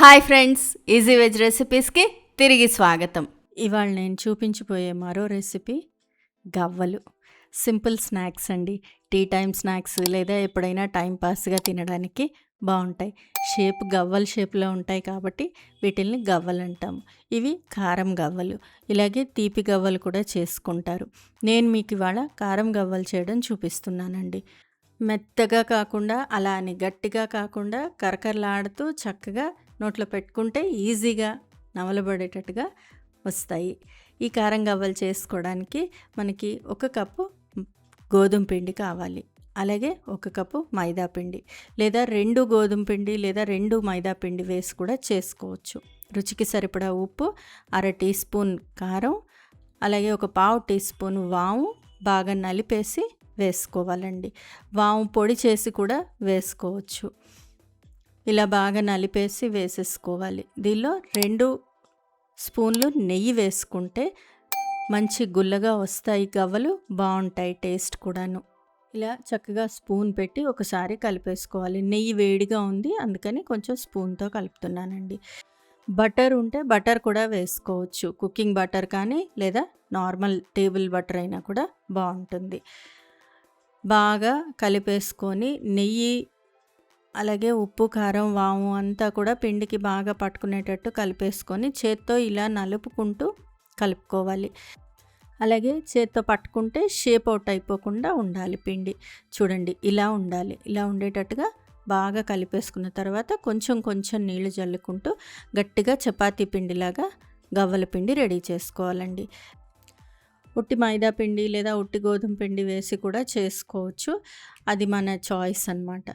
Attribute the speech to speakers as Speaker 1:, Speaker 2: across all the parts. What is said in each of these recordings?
Speaker 1: Hi friends, easy veg రెసిపీస్కి తిరిగి స్వాగతం.
Speaker 2: ఇవాళ నేను చూపించబోయే మరో రెసిపీ గవ్వలు. సింపుల్ స్నాక్స్ అండి. టీ టైం స్నాక్స్ లేదా ఎప్పుడైనా టైం పాస్గా తినడానికి బాగుంటాయి. షేప్ గవ్వల షేప్లో ఉంటాయి కాబట్టి వీటిల్ని గవ్వలు అంటాము. ఇవి కారం గవ్వలు. ఇలాగే తీపి గవ్వలు కూడా చేసుకుంటారు. నేను మీకు ఇవాళ కారం గవ్వలు చేయడం చూపిస్తున్నానండి. మెత్తగా కాకుండా అలా అని గట్టిగా కాకుండా కరకరలాడుతూ చక్కగా నోట్లో పెట్టుకుంటే ఈజీగా నవలబడేటట్టుగా వస్తాయి. ఈ కారం గవ్వలు చేసుకోవడానికి మనకి 1 కప్పు గోధుమ పిండి కావాలి. అలాగే 1 కప్పు మైదా పిండి లేదా 2 గోధుమ పిండి లేదా 2 మైదా పిండి వేసి కూడా చేసుకోవచ్చు. రుచికి సరిపడా ఉప్పు, 1/2 టీ స్పూన్ కారం, అలాగే 1/4 టీ స్పూన్ వాము బాగా నలిపేసి వేసుకోవాలండి. వాము పొడి చేసి కూడా వేసుకోవచ్చు. ఇలా బాగా నలిపేసి వేసేసుకోవాలి. దీనిలో 2 స్పూన్లు నెయ్యి వేసుకుంటే మంచి గుల్లగా వస్తాయి గవ్వలు, బాగుంటాయి టేస్ట్ కూడాను. ఇలా చక్కగా స్పూన్ పెట్టి ఒకసారి కలిపేసుకోవాలి. నెయ్యి వేడిగా ఉంది, అందుకని కొంచెం స్పూన్తో కలుపుతున్నానండి. బటర్ ఉంటే బటర్ కూడా వేసుకోవచ్చు. కుకింగ్ బటర్ కానీ లేదా నార్మల్ టేబుల్ బటర్ అయినా కూడా బాగుంటుంది. బాగా కలిపేసుకొని నెయ్యి అలాగే ఉప్పు, కారం, వాము అంతా కూడా పిండికి బాగా పట్టుకునేటట్టు కలిపేసుకొని చేత్తో ఇలా నలుపుకుంటూ కలుపుకోవాలి. అలాగే చేత్తో పట్టుకుంటే షేప్ అవుట్ అయిపోకుండా ఉండాలి పిండి. చూడండి, ఇలా ఉండాలి. ఇలా ఉండేటట్టుగా బాగా కలిపేసుకున్న తర్వాత కొంచెం కొంచెం నీళ్లు జల్లుకుంటూ గట్టిగా చపాతీ పిండిలాగా గవ్వల పిండి రెడీ చేసుకోవాలండి. ఉట్టి మైదా పిండి లేదా ఉట్టి గోధుమ పిండి వేసి కూడా చేసుకోవచ్చు. అది మన చాయిస్ అన్నమాట.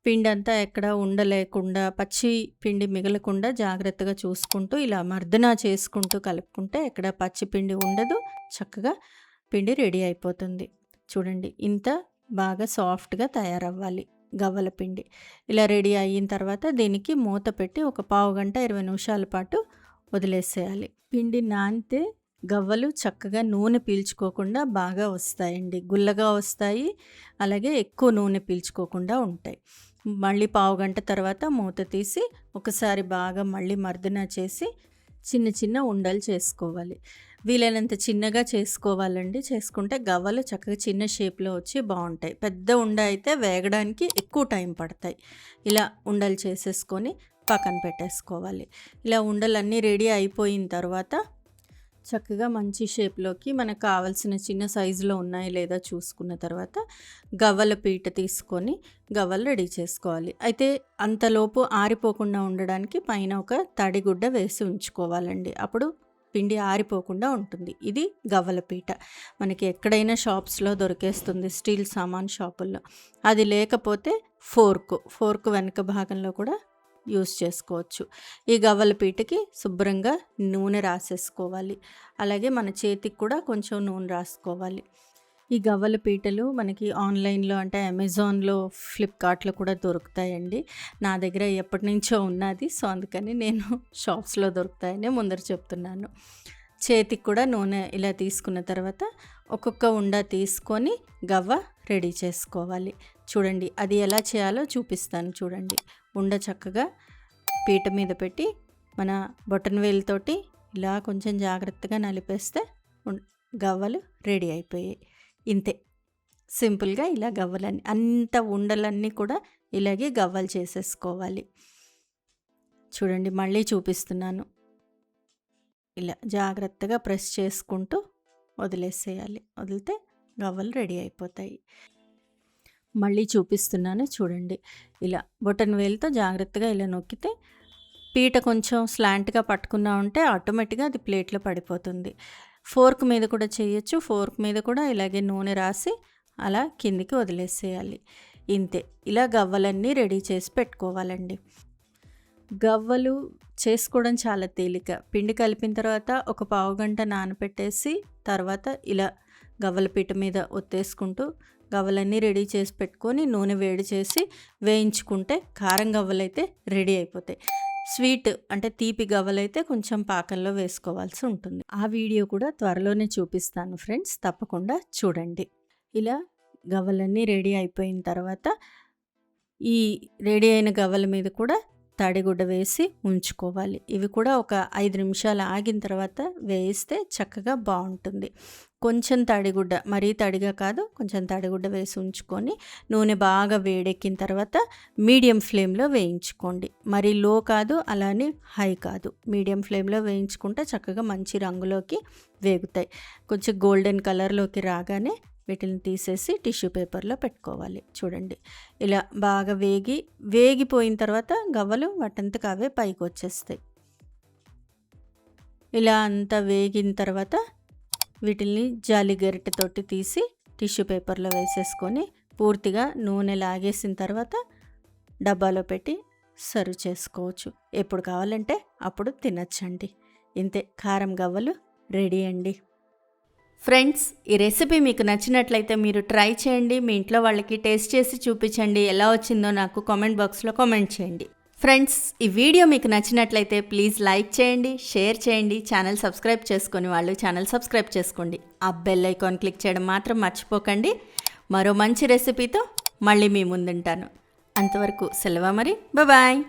Speaker 2: పిండి అంతా ఎక్కడ ఉండలేకుండా, పచ్చి పిండి మిగలకుండా జాగ్రత్తగా చూసుకుంటూ ఇలా మర్దన చేసుకుంటూ కలుపుకుంటే ఎక్కడ పచ్చి పిండి ఉండదు. చక్కగా పిండి రెడీ అయిపోతుంది. చూడండి, ఇంత బాగా సాఫ్ట్గా తయారవ్వాలి గవ్వల పిండి. ఇలా రెడీ అయిన తర్వాత దీనికి మూత పెట్టి ఒక పావు గంట 20 నిమిషాల పాటు వదిలేసేయాలి. పిండి నానితే గవ్వలు చక్కగా నూనె పీల్చుకోకుండా బాగా వస్తాయండి. గుల్లగా వస్తాయి, అలాగే ఎక్కువ నూనె పీల్చుకోకుండా ఉంటాయి. మళ్ళీ పావు గంట తర్వాత మూత తీసి ఒకసారి బాగా మళ్ళీ మర్దన చేసి చిన్న చిన్న ఉండలు చేసుకోవాలి. వీలైనంత చిన్నగా చేసుకోవాలండి. చేసుకుంటే గవ్వలు చక్కగా చిన్న షేప్లో వచ్చి బాగుంటాయి. పెద్ద ఉండ అయితే వేగడానికి ఎక్కువ టైం పడతాయి. ఇలా ఉండలు చేసేసుకొని పక్కన పెట్టేసుకోవాలి. ఇలా ఉండలన్నీ రెడీ అయిపోయిన తర్వాత చక్కగా మంచి షేప్లోకి మనకు కావాల్సిన చిన్న సైజులో ఉన్నాయో లేదా చూసుకున్న తర్వాత గవ్వల పీట తీసుకొని గవ్వలు రెడీ చేసుకోవాలి. అయితే అంతలోపు ఆరిపోకుండా ఉండడానికి పైన ఒక తడిగుడ్డ వేసి ఉంచుకోవాలండి. అప్పుడు పిండి ఆరిపోకుండా ఉంటుంది. ఇది గవ్వల పీట. మనకి ఎక్కడైనా షాప్స్లో దొరికేస్తుంది, స్టీల్ సామాన్ షాపుల్లో. అది లేకపోతే ఫోర్క్ వెనక భాగంలో కూడా యూస్ చేసుకోవచ్చు. ఈ గవ్వల పీటకి శుభ్రంగా నూనె రాసేసుకోవాలి. అలాగే మన చేతికి కూడా కొంచెం నూనె రాసుకోవాలి. ఈ గవ్వల పీటలు మనకి ఆన్లైన్లో అంటే అమెజాన్లో, ఫ్లిప్కార్ట్లో కూడా దొరుకుతాయండి. నా దగ్గర ఎప్పటి నుంచో ఉన్నది, సో అందుకని నేను షాప్స్లో దొరుకుతాయని ముందర చెప్తున్నాను. చేతికి కూడా నూనె ఇలా తీసుకున్న తర్వాత ఒక్కొక్క ఉండ తీసుకొని గవ్వ రెడీ చేసుకోవాలి. చూడండి, అది ఎలా చేయాలో చూపిస్తాను. చూడండి, ఉండ చక్కగా పీట మీద పెట్టి మన బొటన్ వేలుతోటి ఇలా కొంచెం జాగ్రత్తగా నలిపేస్తే గవ్వలు రెడీ అయిపోయాయి. ఇంతే సింపుల్గా ఇలా గవ్వలన్నీ అంత ఉండలన్నీ కూడా ఇలాగే గవ్వలు చేసేసుకోవాలి. చూడండి, మళ్ళీ చూపిస్తున్నాను. ఇలా జాగ్రత్తగా ప్రెస్ చేసుకుంటూ వదిలేసేయాలి. వదిలితే గవ్వలు రెడీ అయిపోతాయి. మళ్ళీ చూపిస్తున్నాను చూడండి. ఇలా బొటన్ వేలుతో జాగ్రత్తగా ఇలా నొక్కితే పీట కొంచెం స్లాంట్గా పట్టుకున్నా ఉంటే ఆటోమేటిక్గా అది ప్లేట్లో పడిపోతుంది. ఫోర్క్ మీద కూడా చేయొచ్చు. ఫోర్క్ మీద కూడా ఇలాగే నూనె రాసి అలా కిందికి వదిలేసేయాలి. ఇంతే, ఇలా గవ్వలన్నీ రెడీ చేసి పెట్టుకోవాలండి. గవ్వలు చేసుకోవడం చాలా తేలిక. పిండి కలిపిన తర్వాత ఒక పావు గంట నానబెట్టేసి తర్వాత ఇలా గవ్వల పీట మీద ఒత్తేసుకుంటూ గవ్వలన్నీ రెడీ చేసి పెట్టుకొని నూనె వేడి చేసి వేయించుకుంటే కారం గవ్వలైతే రెడీ అయిపోతాయి. స్వీట్ అంటే తీపి గవ్వలైతే కొంచెం పాకంలో వేసుకోవాల్సి ఉంటుంది. ఆ వీడియో కూడా త్వరలోనే చూపిస్తాను ఫ్రెండ్స్, తప్పకుండా చూడండి. ఇలా గవ్వలన్నీ రెడీ అయిపోయిన తర్వాత ఈ రెడీ అయిన గవ్వల మీద కూడా తడిగుడ్డ వేసి ఉంచుకోవాలి. ఇవి కూడా ఒక 5 నిమిషాలు ఆగిన తర్వాత వేయిస్తే చక్కగా బాగుంటుంది. కొంచెం తడిగుడ్డ, మరీ తడిగా కాదు, కొంచెం తడిగుడ్డ వేసి ఉంచుకొని నూనె బాగా వేడెక్కిన తర్వాత మీడియం ఫ్లేమ్లో వేయించుకోండి. మరీ లో కాదు, అలానే హై కాదు, మీడియం ఫ్లేమ్లో వేయించుకుంటే చక్కగా మంచి రంగులోకి వేగుతాయి. కొంచెం గోల్డెన్ కలర్లోకి రాగానే వీటిని తీసేసి టిష్యూ పేపర్లో పెట్టుకోవాలి. చూడండి, ఇలా బాగా వేగిపోయిన తర్వాత గవ్వలు వాటంతకు అవే పైకి వచ్చేస్తాయి. ఇలా అంతా వేగిన తర్వాత వీటిని జాలి గరిటెతోటి తీసి టిష్యూ పేపర్లో వేసేసుకొని పూర్తిగా నూనె లాగేసిన తర్వాత డబ్బాలో పెట్టి సర్వ్ చేసుకోవచ్చు. ఎప్పుడు కావాలంటే అప్పుడు తినచ్చండి. ఇంతే, కారం గవ్వలు రెడీ అండి.
Speaker 1: ఫ్రెండ్స్, ఈ రెసిపీ మీకు నచ్చినట్లయితే మీరు ట్రై చేయండి. మీ ఇంట్లో వాళ్ళకి టేస్ట్ చేసి చూపించండి. ఎలా వచ్చిందో నాకు కామెంట్ బాక్స్లో కామెంట్ చేయండి. ఫ్రెండ్స్, ఈ వీడియో మీకు నచ్చినట్లయితే ప్లీజ్ లైక్ చేయండి, షేర్ చేయండి. ఛానల్ సబ్స్క్రైబ్ చేసుకొని వాళ్ళు ఛానల్ సబ్స్క్రైబ్ చేసుకోండి. ఆ బెల్ ఐకాన్ క్లిక్ చేయడం మాత్రం మర్చిపోకండి. మరో మంచి రెసిపీతో మళ్ళీ మీ ముందుంటాను. అంతవరకు సెలవు మరి. బాయ్.